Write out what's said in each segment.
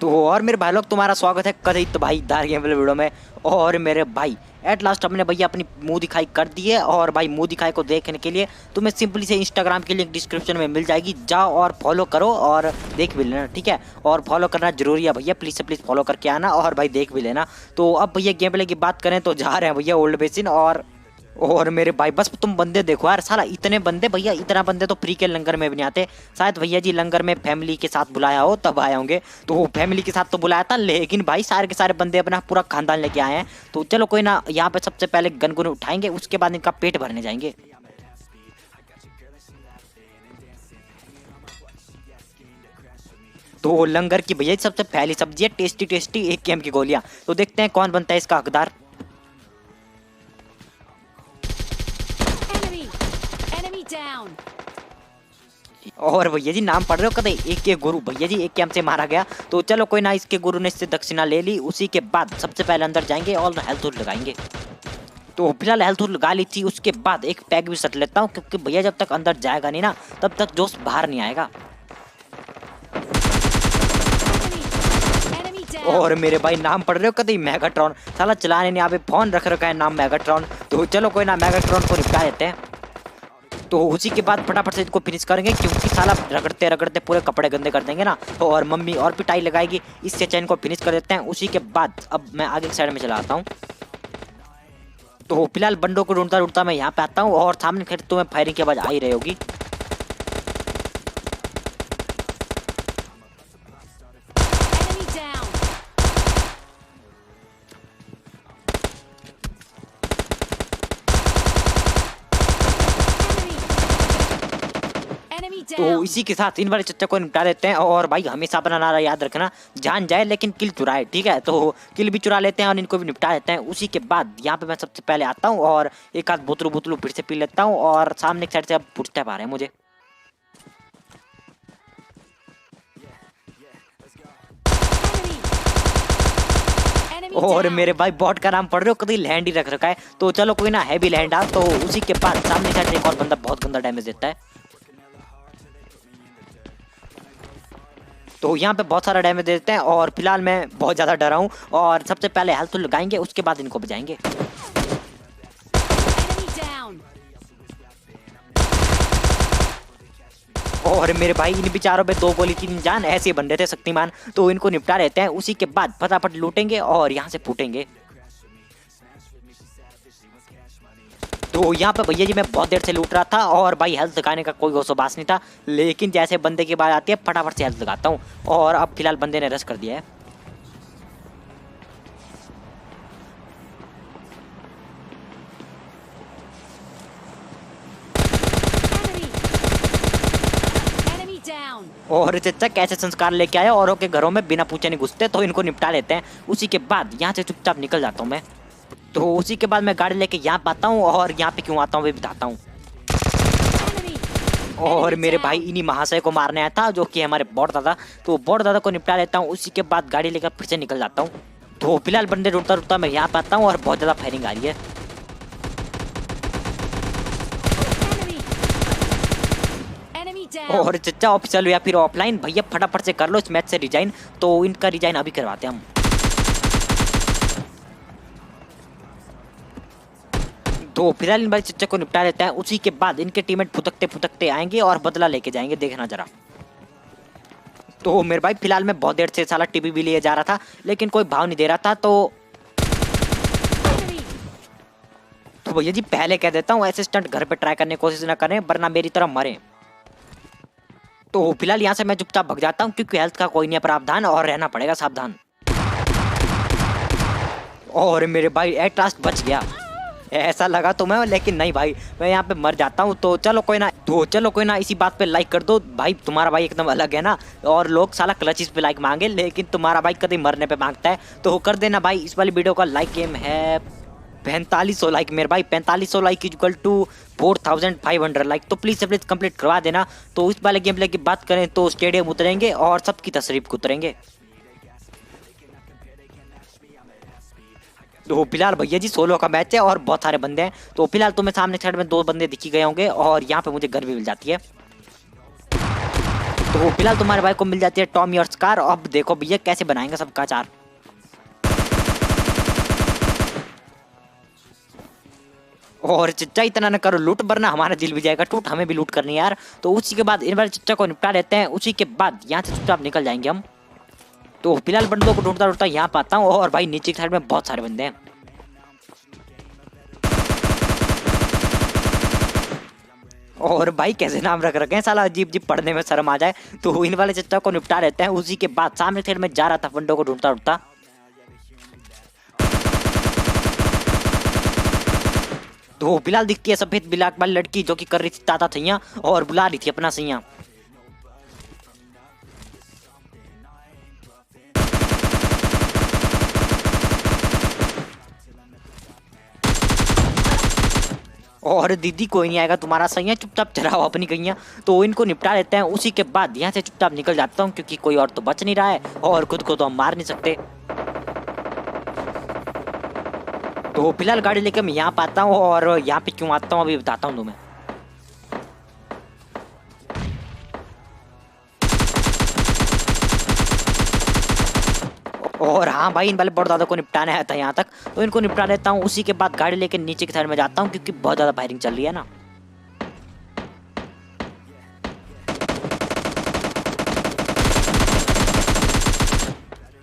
तो और मेरे भाई लोग तुम्हारा स्वागत है कथित भाई दार गेम प्ले वीडियो में। और मेरे भाई एट लास्ट हमने भैया अपनी मुंह दिखाई कर दी है। और भाई मुंह दिखाई को देखने के लिए तुम्हें सिंपली से इंस्टाग्राम की लिंक डिस्क्रिप्शन में मिल जाएगी, जाओ और फॉलो करो और देख भी लेना, ठीक है। और फॉलो करना जरूरी है भैया, प्लीज़ से प्लीज़ फॉलो करके आना और भाई देख भी लेना। तो अब भैया गेम प्ले की बात करें तो जा रहे हैं भैया ओल्ड बेसिन। और मेरे भाई बस तुम बंदे देखो यार, साला इतने बंदे भैया, इतना बंदे तो फ्री के लंगर में भी नहीं आते। शायद भैया जी लंगर में फैमिली के साथ बुलाया हो तब आए होंगे। तो फैमिली के साथ तो बुलाया था, लेकिन भाई सारे के सारे बंदे अपना पूरा खानदान लेके आए हैं। तो चलो कोई ना, यहाँ पे सबसे पहले गन उठाएंगे, उसके बाद इनका पेट भरने जाएंगे। तो लंगर की भैया सबसे पहली सब्जी है टेस्टी टेस्टी AKM की गोलियां। तो देखते हैं कौन बनता है इसका हकदार। Down. और भैया जी नाम पढ़ रहे हो कदे, एक के गुरु भैया जी AKM से मारा गया। तो चलो कोई ना, इसके गुरु ने इससे दक्षिणा ले ली। उसी के बाद सबसे पहले अंदर जाएंगे और हेल्थ लगाएंगे। तो फिलहाल हेल्थ लगा ली थी, उसके बाद एक पैक भी सट लेता हूँ, क्योंकि भैया जब तक अंदर जाएगा नहीं ना तब तक जोश बाहर नहीं आएगा। और मेरे भाई नाम पढ़ रहे हो कदे, मेगाट्रॉन। साला चलाने नहीं आवे, फोन रख रखा है नाम मेगाट्रॉन। तो चलो कोई ना, मेगाट्रॉन को निपटा देते हैं। तो उसी के बाद फटाफट से इसको फिनिश करेंगे, क्योंकि साला रगड़ते रगड़ते पूरे कपड़े गंदे कर देंगे ना। तो और मम्मी और पिटाई लगाएगी, इससे चैन को फिनिश कर देते हैं। उसी के बाद अब मैं आगे की साइड में चला आता हूँ। तो फिलहाल बंडों को ढूंढता ढूंढता मैं यहाँ पे आता हूँ, और सामने खैर तुम्हें फायरिंग की आवाज आ ही रही होगी। तो इसी के साथ इन वाले चच्चा को निपटा देते हैं। और भाई हमेशा अपना नारा याद रखना, जान जाए लेकिन किल चुराए, ठीक है। तो किल भी चुरा लेते हैं और इनको भी निपटा देते हैं। उसी के बाद यहाँ पे मैं सबसे पहले आता हूँ और एक आध बोतलू फिर से पी लेता हूँ। और सामने की साइड से अब पूछते पा रहे हैं मुझे। और मेरे भाई बॉट का नाम पढ़ रहे हो कभी, लैंड ही रख रखा है। तो चलो कोई ना, हैवी लैंड आ। तो उसी के बाद सामने साइड से एक और बंदा बहुत गंदा डैमेज देता है। तो यहाँ पे बहुत सारा डैमेज देते हैं और फिलहाल मैं बहुत ज़्यादा डरा हूँ। और सबसे पहले हेल्थ लगाएंगे, उसके बाद इनको बजाएंगे। और मेरे भाई इन बेचारों पे 2 गोली 3 जान, ऐसे बन रहे थे शक्तिमान। तो इनको निपटा रहते हैं। उसी के बाद फटाफट लूटेंगे और यहाँ से फूटेंगे। तो यहाँ पे भैया जी मैं बहुत देर से लूट रहा था और भाई हेल्थ लगाने का कोई होशोबास नहीं था, लेकिन जैसे बंदे की बात आती है फटाफट से हेल्थ लगाता हूँ। और अब फिलहाल बंदे ने रश कर दिया है। और चचा कैसे संस्कार लेके आए, औरों के घरों में बिना पूछे नहीं घुसते। तो इनको निपटा लेते हैं। उसी के बाद यहाँ से चुपचाप निकल जाता हूँ मैं। तो उसी के बाद मैं गाड़ी लेके यहाँ पे आता हूँ, और यहाँ पे क्यों आता हूँ वे बताता हूँ। और मेरे भाई इन्हीं महाशय को मारने आया था, जो कि हमारे बॉट दादा। तो बॉट दादा को निपटा लेता हूँ। उसी के बाद गाड़ी लेकर फिर से निकल जाता हूँ। तो फिलहाल बंदे ढूंढता ढूंढता मैं यहाँ पे आता हूँ और बहुत ज़्यादा फायरिंग आ रही है। और चचा ऑफिशियल या फिर ऑफलाइन, भैया फटाफट से कर लो इस मैच से रिजाइन। तो इनका रिजाइन अभी करवाते हैं हम। तो फिलहाल इन भाई चच्चा को निपटा देता है। उसी के बाद इनके टीममेट फुदकते फुदकते आएंगे और बदला लेके जाएंगे, देखना जरा। तो मेरे भाई फिलहाल मैं बहुत देर से साला टीवी भी लिए जा रहा था, लेकिन कोई भाव नहीं दे रहा था। तो भैया जी पहले कह देता हूँ, असिस्टेंट घर पे ट्राई करने की कोशिश ना करें, वरना मेरी तरह मरे। तो फिलहाल यहाँ से मैं चुपचाप भग जाता हूँ, क्योंकि हेल्थ का कोई नहीं प्रावधान और रहना पड़ेगा सावधान। और मेरे भाई एट लास्ट बच गया, ऐसा लगा तो मैं, लेकिन नहीं भाई मैं यहाँ पे मर जाता हूँ। तो चलो कोई ना, इसी बात पे लाइक कर दो भाई। तुम्हारा भाई एकदम अलग है ना, और लोग साला क्लचिस पे लाइक मांगे, लेकिन तुम्हारा भाई कभी मरने पे मांगता है। तो कर देना भाई इस वाली वीडियो का लाइक। गेम है 4500 लाइक मेरे भाई, 4500 लाइक इक्वल टू 4500 लाइक। तो प्लीज़ से प्लीज़ कंप्लीट करवा देना। तो इस वाले गेम प्ले की बात करें तो स्टेडियम उतरेंगे और सबकी तशरीफ उतरेंगे। तो फिलहाल भैया जी सोलो का मैच है और बहुत सारे बंदे हैं। तो फिलहाल तुम्हें सामने साइड में 2 बंदे दिखी गए होंगे, और यहाँ पे मुझे गन भी मिल जाती है। तो फिलहाल तुम्हारे भाई को मिल जाती है टॉम योर्स कार। अब देखो भैया कैसे बनाएंगे सबका चार। और चिच्चा इतना न करो लूट, वरना हमारा दिल भी जाएगा टूट, हमें भी लूट करनी है यार। तो उसी के बाद इन बार चिच्चा को निपटा लेते हैं, उसी के बाद यहाँ से चुपचाप निकल जाएंगे हम। तो फिलहाल बंदों को ढूंढता ढूंढता यहाँ पाता हूँ, और भाई नीचे की साइड में बहुत सारे बंदे हैं। और भाई कैसे नाम रख रखे हैं साला, अजीब अजीब, पढ़ने में शर्म आ जाए। तो इन वाले चच्चा को निपटा लेते हैं। उसी के बाद सामने साइड में जा रहा था बंदों को ढूंढता ढूंढता। तो फिलहाल दिखती है सफेद बिलाक वाली लड़की, जो कि कर रही थी ताता थैया और बुला रही थी अपना सैया। और दीदी कोई नहीं आएगा तुम्हारा सैया, चुपचाप चलाओ अपनी गैया। तो इनको निपटा लेते हैं। उसी के बाद यहाँ से चुपचाप निकल जाता हूँ, क्योंकि कोई और तो बच नहीं रहा है और खुद को तो हम मार नहीं सकते। तो फिलहाल गाड़ी लेकर मैं यहाँ पाता हूँ, और यहाँ पे क्यों आता हूँ अभी बताता हूँ तुम्हें। और हाँ भाई, इन वाले बड़े दादा को निपटाना है था यहाँ तक, तो इनको निपटा लेता हूँ। उसी के बाद गाड़ी लेके नीचे की साइड में जाता हूँ, क्योंकि बहुत ज़्यादा फायरिंग चल रही है ना।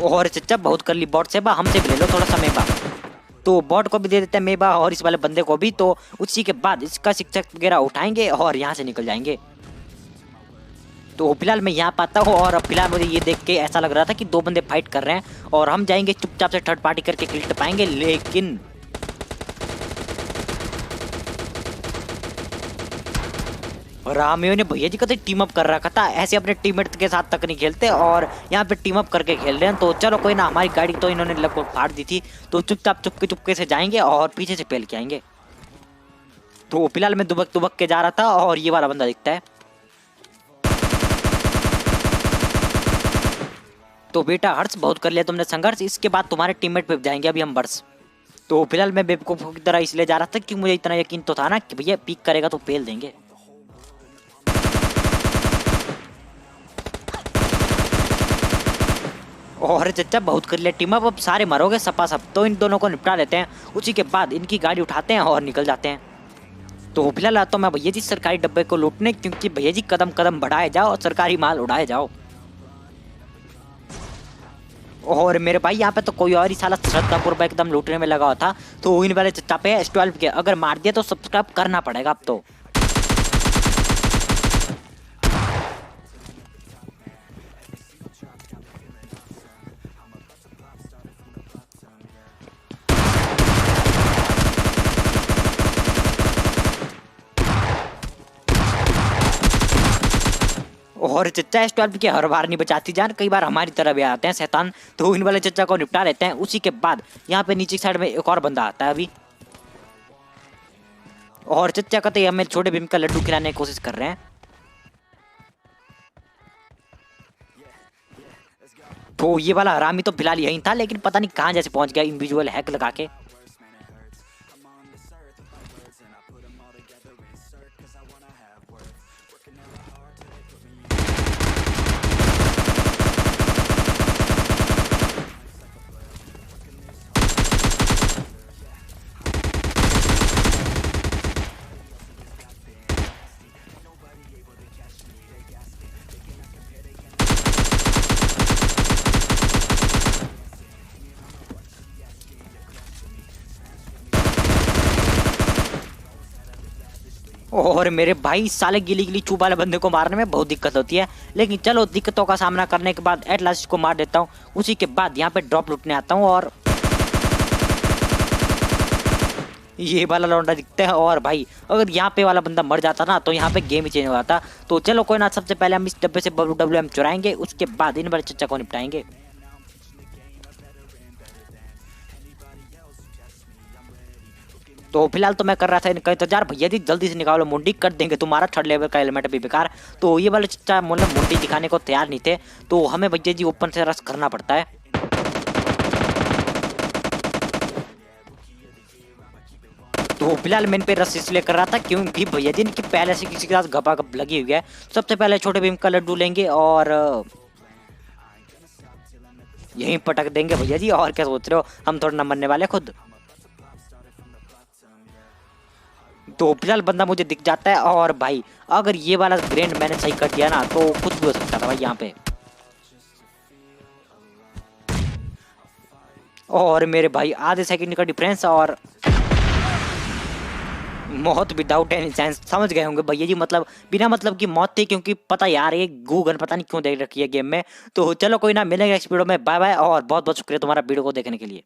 और चच्चा बहुत कर ली बॉट से बा, हमसे भी ले लो थोड़ा सा मेवा। तो बॉट को भी दे देते हैं मेवा, और इस वाले बंदे को भी। तो उसी के बाद इसका शिक्षक वगैरह उठाएंगे और यहाँ से निकल जाएंगे। तो फिलहाल मैं यहाँ पाता हूँ, और अब फिलहाल मुझे ये देख के ऐसा लग रहा था कि दो बंदे फाइट कर रहे हैं, और हम जाएंगे चुपचाप से थर्ड पार्टी करके किल पाएंगे। लेकिन रामियो ने भैया जी का टीम अप कर रखा था, ऐसे अपने टीममेट के साथ तक नहीं खेलते, और यहाँ पे टीम अप करके खेल रहे हैं। तो चलो कोई ना, हमारी गाड़ी तो इन्होंने लगभग फाड़ दी थी, तो चुपचाप चुपके चुपके से जाएंगे और पीछे से पेल के आएंगे। तो फिलहाल मैं दुबक दुबक के जा रहा था, और ये वाला बंदा दिखता है। तो बेटा हर्ष, बहुत कर लिया तुमने संघर्ष, इसके बाद तुम्हारे टीममेट पे जाएंगे अभी हम बर्स। तो फिलहाल मैं बेवकूफ की तरह इसलिए जा रहा था कि मुझे इतना यकीन तो था ना कि भैया पीक करेगा तो पेल देंगे। और चच्चा बहुत कर लिया टीम अब सारे मरोगे सपा सब। तो इन दोनों को निपटा लेते हैं, उसी के बाद इनकी गाड़ी उठाते हैं और निकल जाते हैं। तो फिलहाल आता हूँ मैं भैया जी सरकारी डब्बे को लूटने, क्योंकि भैया जी कदम कदम बढ़ाए जाओ और सरकारी माल उड़ाए जाओ। और मेरे भाई यहाँ पे तो कोई और ही साला श्रद्धापूर्वक एकदम लूटने में लगा हुआ था। तो इन वाले चच्चा पे S12 के अगर मार दिया तो सब्सक्राइब करना पड़ेगा अब तो। और चच्चा S12 की हर बार नहीं बचाती जान, कई बार हमारी तरह भी आते हैं शैतान। तो इन वाले चच्चा को निपटा लेते हैं। उसी के बाद यहाँ पे नीचे साइड में एक और बंदा आता है अभी, और चच्चा कहते हैं हमें छोटे भीम का लड्डू खिलाने की कोशिश कर रहे हैं। तो ये वाला हरामी तो फिलहाल यही था, लेकिन पता नहीं कहाँ जैसे पहुंच गया इनविजुअल हैक लगा के। और मेरे भाई साले गिली गिली चूब वाले बंदे को मारने में बहुत दिक्कत होती है, लेकिन चलो दिक्कतों का सामना करने के बाद एट लास्ट को मार देता हूँ। उसी के बाद यहाँ पे ड्रॉप लूटने आता हूँ, और ये वाला लौंडा दिखता है। और भाई अगर यहाँ पे वाला बंदा मर जाता ना तो यहाँ पे गेम ही चेंज हो जाता। तो चलो कोई ना, सबसे पहले हम इस डब्बे से WWM चुराएंगे, उसके बाद इन वाले चच्चा को निपटाएंगे। तो फिलहाल तो मैं कर रहा था इनका इंतजार, भैया जी जल्दी से निकालो मुंडी, कर देंगे तुम्हारा थर्ड लेवल का हेलमेट भी बेकार। तो ये वाले चच्चा मतलब मुंडी दिखाने को तैयार नहीं थे, तो हमें भैया जी ओपन से रश करना पड़ता है। तो फिलहाल मैं इन पे रस इसलिए कर रहा था क्योंकि भैया जी इनकी पहले से किसी के साथ गपागप लगी हुई है। सबसे पहले छोटे भीम का लड्डू लेंगे और यहीं पटक देंगे भैया जी। और क्या सोच रहे हो, हम थोड़ा ना मरने वाले खुद। तो फिलहाल बंदा मुझे दिख जाता है और भाई अगर ये वाला ग्रेंड मैंने सही कर दिया ना तो कुछ भी हो सकता था भाई यहाँ पे। और मेरे भाई आधे सेकंड का डिफरेंस और मौत विदाउट एनी चांस। समझ गए होंगे भैया जी, मतलब बिना मतलब की मौत थी, क्योंकि पता यार ये गूगल पता नहीं क्यों दे रखी है गेम में। तो चलो कोई ना, मिलेंगे नेक्स्ट वीडियो में। बाय बाय और बहुत बहुत शुक्रिया तुम्हारा वीडियो को देखने के लिए।